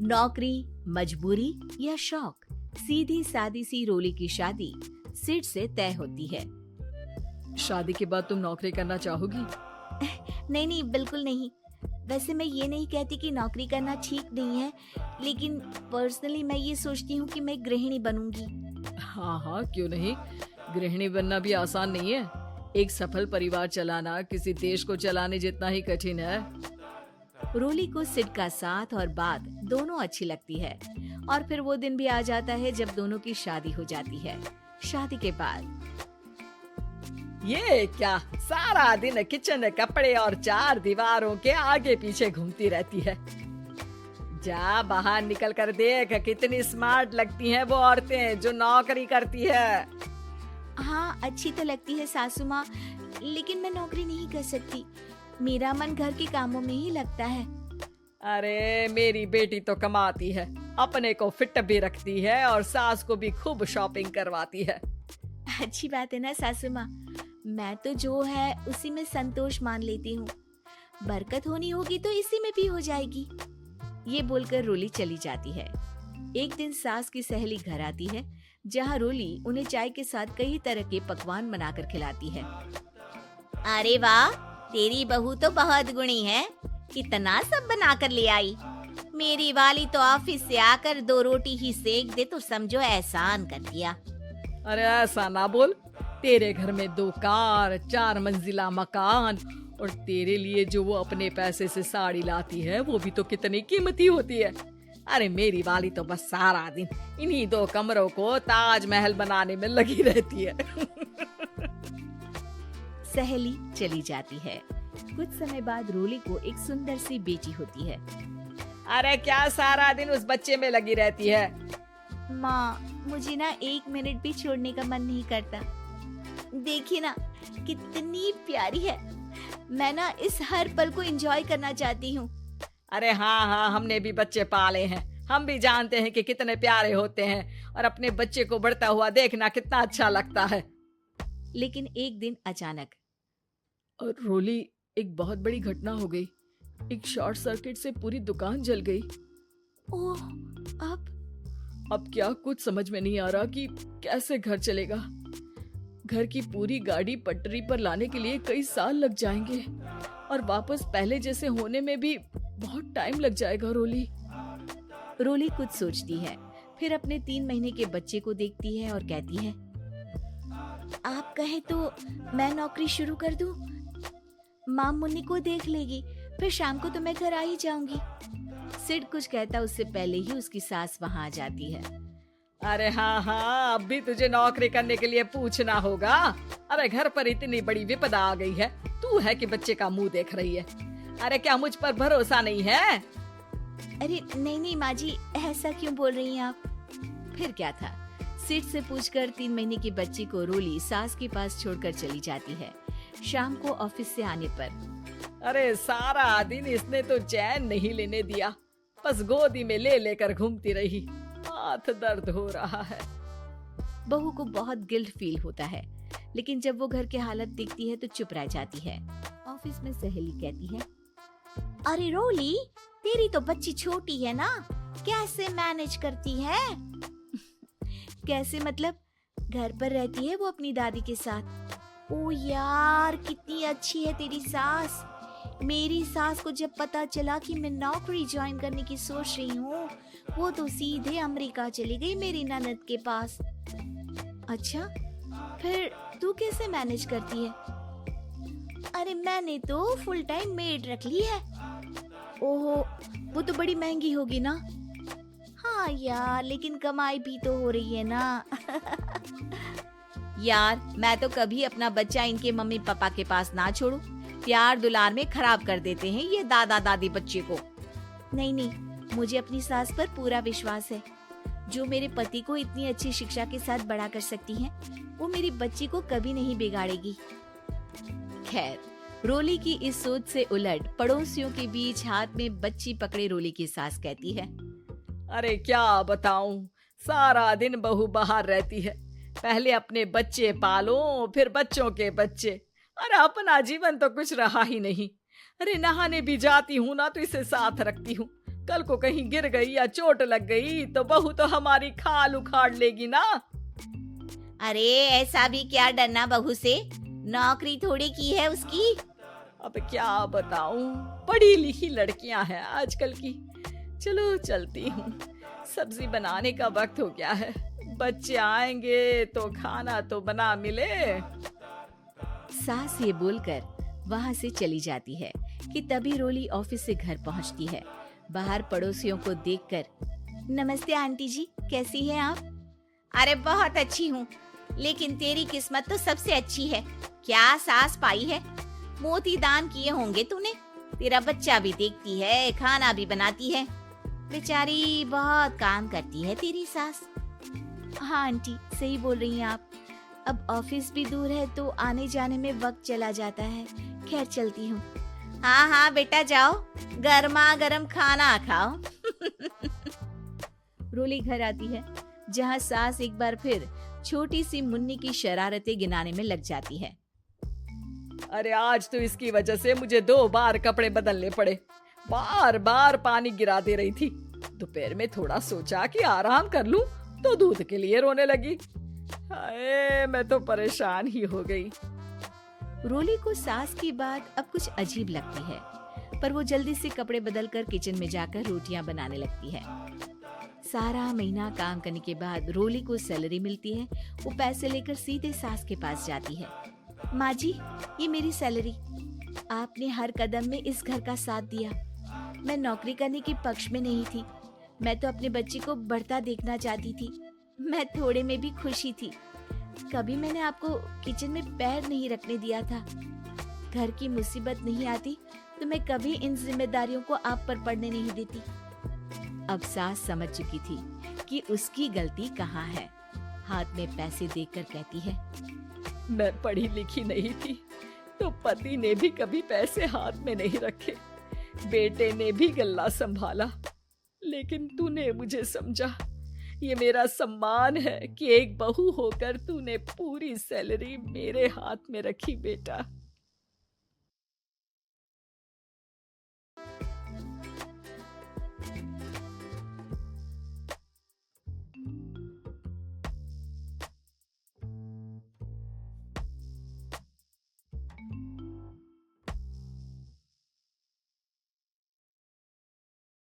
नौकरी, मजबूरी या शौक, सीधी सादी सी रोली की शादी सिड से तय होती है। शादी के बाद तुम नौकरी करना चाहोगी? नहीं नहीं, बिल्कुल नहीं। वैसे मैं ये नहीं कहती कि नौकरी करना ठीक नहीं है, लेकिन पर्सनली मैं ये सोचती हूँ कि मैं गृहिणी बनूंगी। हाँ हाँ, क्यों नहीं। गृहिणी बनना भी आसान नहीं है। एक सफल परिवार चलाना किसी देश को चलाने जितना ही कठिन है। रोली को सिड का साथ और बात दोनों अच्छी लगती है और फिर वो दिन भी आ जाता है जब दोनों की शादी हो जाती है। शादी के बाद ये क्या, सारा दिन किचन, कपड़े और चार दीवारों के आगे पीछे घूमती रहती है। जा बाहर निकल कर देख, कितनी स्मार्ट लगती हैं वो औरतें जो नौकरी करती है। हाँ, अच्छी तो लगती है सासू माँ, लेकिन मैं नौकरी नहीं कर सकती। मेरा मन घर के कामों में ही लगता है। अरे मेरी बेटी तो कमाती है, अपने को फिट भी रखती है और सास को भी खूब शॉपिंग करवाती है। अच्छी बात है ना सासू माँ, मैं तो जो है उसी में संतोष मान लेती हूँ। बरकत होनी होगी तो इसी में भी हो जाएगी। ये बोलकर रोली चली जाती है। एक दिन सास की सहेली घर आती है, जहाँ रोली उन्हें चाय के साथ कई तरह के पकवान बनाकर खिलाती है। अरे वाह, तेरी बहू तो बहुत गुणी है, कितना सब बनाकर ले आई। मेरी वाली तो ऑफिस से आकर 2 रोटी ही सेक दे तो समझो एहसान कर दिया। अरे ऐसा ना बोल, तेरे घर में 2 कार, 4 मंजिला मकान और तेरे लिए जो वो अपने पैसे से साड़ी लाती है वो भी तो कितनी कीमती होती है। अरे मेरी वाली तो बस सारा दिन इन्हीं 2 कमरों को ताजमहल बनाने में लगी रहती है। सहेली चली जाती है। कुछ समय बाद रोली को एक सुंदर सी बेटी होती है। अरे क्या सारा दिन उस बच्चे में लगी रहती है? माँ, मुझे ना 1 मिनट भी छोड़ने का मन नहीं करता। देखिए ना, कितनी प्यारी है। मैं ना इस हर पल को एंजॉय करना चाहती हूँ। अरे हाँ हाँ, हमने भी बच्चे पाले हैं, हम भी जानते हैं कि कितने प्यारे होते हैं और अपने बच्चे को बढ़ता हुआ देखना कितना अच्छा लगता है। लेकिन एक दिन अचानक और रोली, एक बहुत बड़ी घटना हो गई। एक शॉर्ट सर्किट से पूरी दुकान जल गई। ओह, अब क्या कुछ समझ में नहीं आ रहा कि कैसे घर चलेगा। घर की पूरी गाड़ी पटरी पर लाने के लिए कई साल लग जाएंगे और वापस पहले जैसे होने में भी बहुत टाइम लग जाएगा। रोली कुछ सोचती है, फिर अपने 3 महीने के बच्चे को देखती है और कहती है, आप कहे तो मैं नौकरी शुरू कर दूं? माँ मुन्नी को देख लेगी, फिर शाम को तो मैं घर आ ही जाऊंगी। सिड कुछ कहता उससे पहले ही उसकी सास वहाँ आ जाती है। अरे हाँ हाँ, अब भी तुझे नौकरी करने के लिए पूछना होगा। अरे घर पर इतनी बड़ी विपदा आ गई है, तू है कि बच्चे का मुंह देख रही है। अरे क्या मुझ पर भरोसा नहीं है? अरे नहीं नहीं माँ जी, ऐसा क्यों बोल रही हैं आप? फिर क्या था, सिड से पूछकर 3 महीने की बच्ची को रोली सास के पास छोड़कर चली जाती है। शाम को ऑफिस से आने पर अरे सारा दिन इसने तो चैन नहीं लेने दिया, बस गोदी में ले लेकर घूमती रही। हाथ दर्द हो रहा है। बहू को बहुत गिल्ट फील होता है, लेकिन जब वो घर की हालत देखती है तो चुप रह जाती है। ऑफिस में सहेली कहती है, अरे रोली, तेरी तो बच्ची छोटी है ना, कैसे मैनेज करती है? कैसे मतलब? घर पर रहती है वो अपनी दादी के साथ। ओ यार, कितनी अच्छी है तेरी सास। मेरी सास को जब पता चला कि मैं नौकरी ज्वाइन करने की सोच रही हूँ, वो तो सीधे अमेरिका चली गई मेरी ननद के पास। अच्छा, फिर तू कैसे मैनेज करती है? अरे मैंने तो फुल टाइम मेड रख ली है। ओहो, वो तो बड़ी महंगी होगी ना? हाँ यार, लेकिन कमाई भी तो हो रही है ना। यार, मैं तो कभी अपना बच्चा इनके मम्मी पापा के पास ना छोड़ू। प्यार दुलार में खराब कर देते हैं ये दादा दादी बच्चे को। नहीं नहीं, मुझे अपनी सास पर पूरा विश्वास है। जो मेरे पति को इतनी अच्छी शिक्षा के साथ बड़ा कर सकती हैं, वो मेरी बच्ची को कभी नहीं बिगाड़ेगी। खैर, रोली की इस सोच से उलट पड़ोसियों के बीच हाथ में बच्ची पकड़े रोली की सास कहती है, अरे क्या बताऊं, सारा दिन बहू बाहर रहती है। पहले अपने बच्चे पालो, फिर बच्चों के बच्चे। अरे अपना जीवन तो कुछ रहा ही नहीं। अरे नहाने भी जाती हूँ ना तो इसे साथ रखती हूँ, कल को कहीं गिर गई या चोट लग गई तो बहू तो हमारी खाल उखाड़ लेगी ना। अरे ऐसा भी क्या डरना बहू से, नौकरी थोड़ी की है उसकी। अब क्या बताऊं, पढ़ी लिखी लड़कियां हैं आजकल की। चलो चलती हूँ, सब्जी बनाने का वक्त हो गया है। बच्चे आएंगे तो खाना तो बना मिले। सास ये बोलकर वहां से चली जाती है कि तभी रोली ऑफिस से घर पहुंचती है। बाहर पड़ोसियों को देखकर, नमस्ते आंटी जी, कैसी हैं आप? अरे बहुत अच्छी हूँ, लेकिन तेरी किस्मत तो सबसे अच्छी है। क्या सास पाई है, मोती दान किए होंगे तूने। तेरा बच्चा भी देखती है, खाना भी बनाती है। बेचारी बहुत काम करती है तेरी सास। हाँ आंटी, सही बोल रही हैं आप। अब ऑफिस भी दूर है तो आने जाने में वक्त चला जाता है। खैर चलती हूँ। हाँ हाँ बेटा जाओ, गर्मा गर्म खाना खाओ। रोली घर आती है, जहाँ सास एक बार फिर छोटी सी मुन्नी की शरारतें गिनाने में लग जाती है। अरे आज तो इसकी वजह से मुझे 2 बार कपड़े बदलने पड़े। बार बार पानी गिरा दे रही थी। दोपहर में थोड़ा सोचा कि आराम कर लूं तो दूध के लिए रोने लगी। हाय, मैं तो परेशान ही हो गई। रोली को सास की बात अब कुछ अजीब लगती है, पर वो जल्दी से कपड़े बदलकर किचन में जाकर रोटियां बनाने लगती है। सारा महीना काम करने के बाद रोली को सैलरी मिलती है। वो पैसे लेकर सीधे सास के पास जाती है। माँ जी, ये मेरी सैलरी। आपने हर कदम में इस घर का साथ दिया। मैं नौकरी करने के पक्ष में नहीं थी, मैं तो अपने बच्चे को बढ़ता देखना चाहती थी। मैं थोड़े में भी खुशी थी। कभी मैंने आपको किचन में पैर नहीं रखने दिया था। घर की मुसीबत नहीं आती तो मैं कभी इन जिम्मेदारियों को आप पर पड़ने नहीं देती। अब सास समझ चुकी थी कि उसकी गलती कहाँ है। हाथ में पैसे देकर कहती है, मैं पढ़ी लिखी नहीं थी तो पति ने भी कभी पैसे हाथ में नहीं रखे। बेटे ने भी गल्ला संभाला, लेकिन तूने मुझे समझा। ये मेरा सम्मान है कि एक बहू होकर तूने पूरी सैलरी मेरे हाथ में रखी बेटा।